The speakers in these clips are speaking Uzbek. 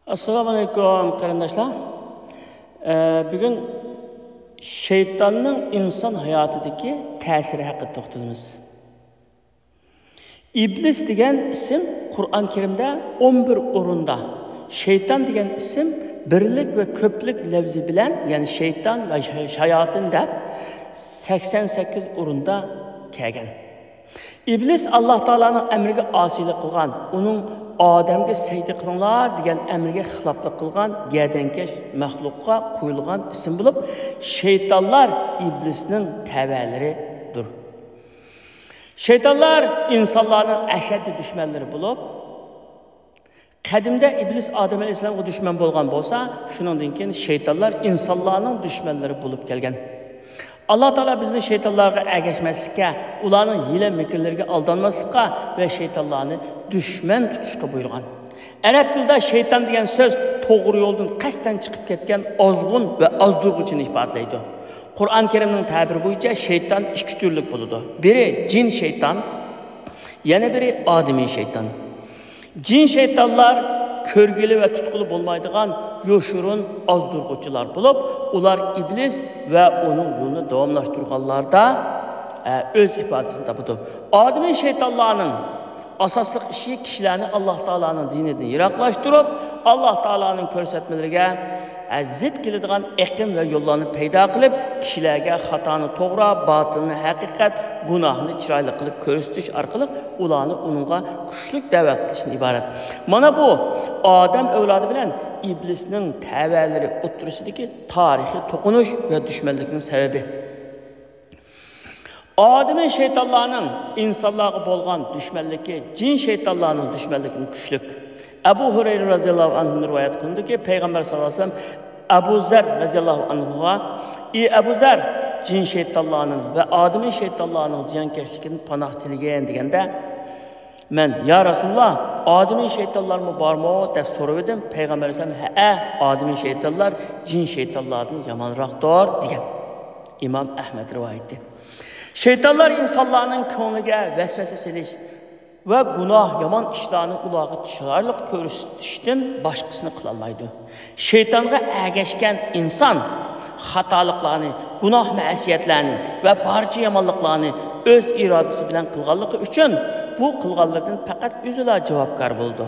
Assalamu alaykum qarindoshlar. Bugun shaytonning inson hayotidagi ta'siri haqida to'xtalamiz. Iblis degan ism Qur'on Karimda 11 o'rinda, shayton degan ism birlik va ko'plik lafzi bilan, ya'ni shayton va shayotin deb 88 o'rinda kelgan. İblis Allah Taalaning amriga osiylik qilgan, uning odamga sajda qilinglar degan amriga xiloflik qilgan gadankash maxluqqa qo'yilgan ism bo'lib, shaytonlar iblisning tavalaridir. Shaytonlar insonlarning ashaddiy dushmanlari bo'lib, qadimda iblis Odam alayhissalomga dushman bo'lgan bo'lsa, shuningdan keyin shaytonlar insonlarning dushmanlari bo'lib kelgan. Allah Taala bizni shaytonlarga ergashmaslikka, ularning hiyla mikrlariga aldanmaslikka ve shaytonlarni dushman tutishga buyurgan. Arab tilida shayton degan so'z to'g'ri yo'ldan qasddan chiqib ketgan ozg'un va ozdurg'uchini ifodalaydi. Qur'on Karimning ta'biri bo'yicha shayton ikki turlik bo'ladi. Biri jin shayton, yana biri odamiy shayton. Jin shaytonlar körgülü ve tutkulu bulmaydıgan yoşurun azdurgucular bulup, ular iblis ve onun yolunu devamlaştırganlarda öz ifadesini tapıdı. Adem'in şeytanlarının asaslık işi kişilerini Allah Taala'nın dininden yiraklaştırıp, Allah Taala'nın körsetmelerine zid keladigan eqim ve yollarını peyda kılıp, kişilerge hatanı toğra, batılını hakikat, günahını çıraylı kılıp körüstüş arkalık, ulanı onunla güçlük davet için ibaret. Mana bu, Adem evladı bilen iblisinin təvəlləri oturuşudaki tarihi tokunuş ve düşmanlıkının sebebi. Adem'in şeytanlarının insanlığa bolğan düşmanlığı, cin şeytanlarının düşmanlığının güçlük. Ebu Hureyre radıyallahu anh'ın rivayet kılındı ki Peygamber sallallahu aleyhi ve sellem Ebu Zer radıyallahu anh'a Ebu Zer cin şeytanlarının ve Adem'in şeytanlarının ziyankeşliğinin panah dileyen degende men ya Resulullah Adem'in şeytanlar mı var mı diye soruverdim. Peygamber sallallahu aleyhi ve sellem Adem'in şeytanlar cin şeytanlarının yamanraqdır degan. İmam Ahmed rivayet etti. Şeytanlar insanların ko'ngliga vesvese silish ve günah, yaman işlerini ulağı çıkarlık körüstüşten başkasını kılamaydı. Şeytanga ergeçken insan hatalıklarını, günah məasiyetlerini ve barca yamanlıklarını öz iradesi bilen kılganlığı üçün bu kılganlardan fakat özüla cevapkar buldu.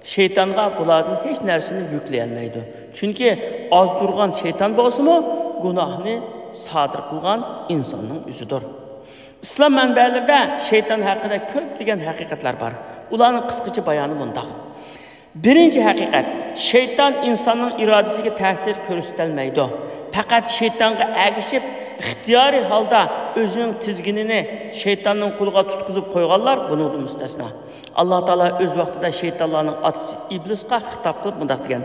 Şeytanga bulardan hiç nersini yükleyelmeydi. Çünkü az durgan şeytan bolsa mı günahını sadır kılgan insanın üzüdür. İslam mənbələrdə şeytan haqqında köp degan haqiqatlar var. Ularning qisqacha bayoni bundaq. Birinci haqiqat, şeytan insanın iradəsiga ta'sir ko'rsatilmaydi. Faqat şeytanga ergishib, ixtiyori holda o'zining tizginini şeytanning qo'liga tutqizib qo'yganlar buningdan mustasno. Alloh taolo o'z vaqtida shaytonlarning otasi iblisga xitob qilib bundaq degan: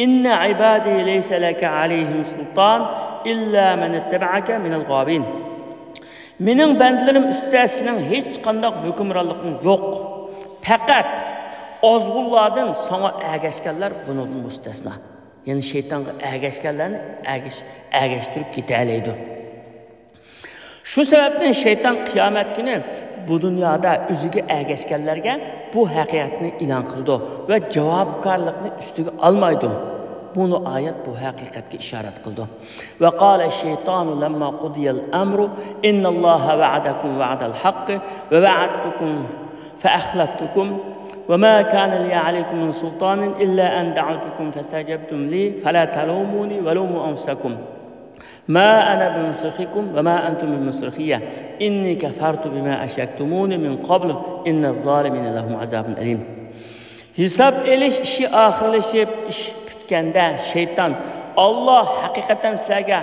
"Inna ibadi laysa laka alayhim sultan illa man ittaba'aka minal g'abin." Mening bandlarim ustida sening hech qanday hukmronliging yo'q. Faqat ozg'unlardan sana ergashganlar buningdan mustasno. Ya'ni shaytonga ergashganlarni ergashtirib ketalaydi. Shu sababdan shayton qiyomat kuni bu dunyoda o'ziga ergashganlarga bu haqiqatni e'lon qildi va javobgarlikni ustiga olmaydi. Bunu ayet bu hakikatke işaret kıldı. Ve qala şeytanu lemma qudiyal amru innallaha va'adakum va'dal haqqi ve va'adtukum fa akhlaftukum ve ma kana li alaykum min sultanin illa an da'utukum fastajabtum li fala talumuni ve lumu anfusakum. Ma ana bimusrikhikum ve ma antum bimusrikhiyya inni kafartu bima ashraktumuni min qabl innaz zalimina lahum azabun alim. Hisab elish işi ahirlashib ish kende şeytan Allah hakikaten sizlerge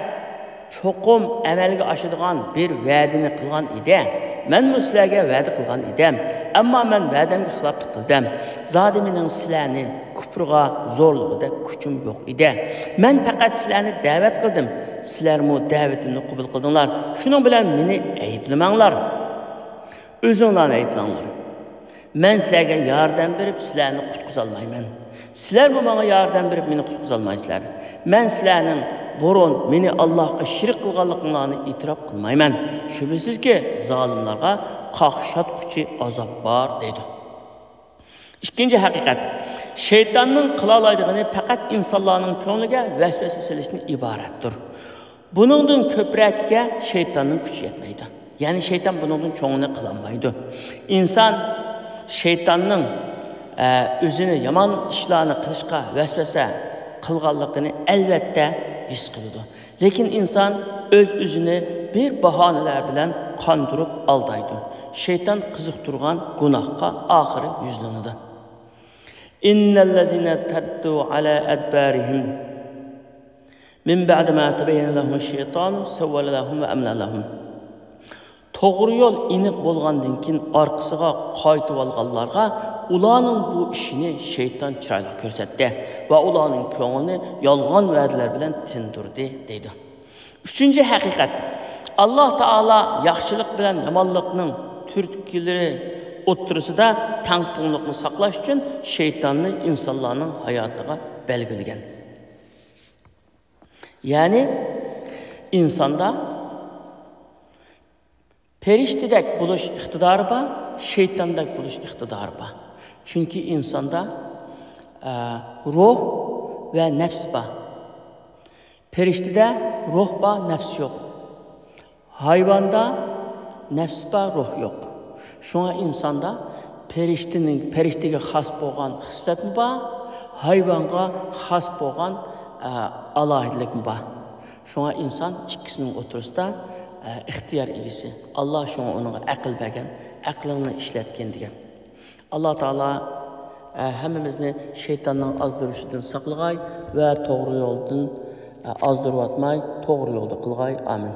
çokum emelge aşıdığan bir vədini kılgan ide. Men sizlerge vədi kılgan idem. Ama men vədemge xilaflık kıldım. Zadiminin sizlerini küpürga zorluğu da küçüm yok ide. Men fakat sizlerini davet kıldım. Sizler mu davetimni kubul kıldınlar. Şunun bilen beni eyiplemanglar. Özünlerini eyiplemanglar. Men sizlerge yardım verip sizlerini kutkuzalmayman. Sizler bu bana yardım verip beni kutkuzalmaysizlar. Men sizlerinin burun beni Allah'a şirk kılganlıklarını itiraf kılmayman. Şüphesiz ki zalimlarga qaqşat kuchi azap var dedi. İkinci haqiqat. Şeytanның qila oladiğini faqat insonlarning ko'ngliga vasvasa silishdan iboratdir. Buningdan ko'pragiga şeytanның kuchi yetmaydi. Ya'ni şeytan buningdan cho'ngini qila olmaydi. İnson şeytanның o'zini yomon ishlarni qilishga vasvasa qilganligini albatta his qiladi. Lekin inson o'z-o'zini bir bahonalar bilan qondirib aldaydi. Şeytan qiziqtirgan gunohga oxiri yuzlanadi. İnnellezine taddu ala adbarihim min ba'di ma tabayyana lahum-eş-şeytanu sawwala lahum ve amla lahum. To'g'ri yo'l iniq bo'lgandan keyin orqasiga qaytib olganlarga ularning bu ishini shayton chiroyli ko'rsatdi va ularning ko'nglini yolg'on va'dalar bilan tindirdi deydi. Uchinchi haqiqat. Alloh taolo yaxshilik bilan yomonlikning turtkilari o'ttirisida tangpungliqni saqlash uchun shaytonni insonlarning hayotiga belgilagan. Ya'ni insonda perishtedek buluş iqtidori bor, şeytandek buluş iqtidori bor. Çünkü insonda ruh ve nefs bor. Perishtede ruh bor, nefs yok. Hayvanda nefs bor, ruh yok. Şuna insonda perishtega xos bo'lgan xislat mi bor, hayvonga xos bo'lgan alohidlik mi bor. Şuna inson ikkisining o'tirisida ixtiyor egisi. Allah şuna ona aql bergan, aqlini ishlatgan degan. Alloh taolo hammamizni shaytonning ozdirishidan saqlag'ay va to'g'ri yo'ldan ozdirib atmay, to'g'ri yo'lda qilg'ay. Amin.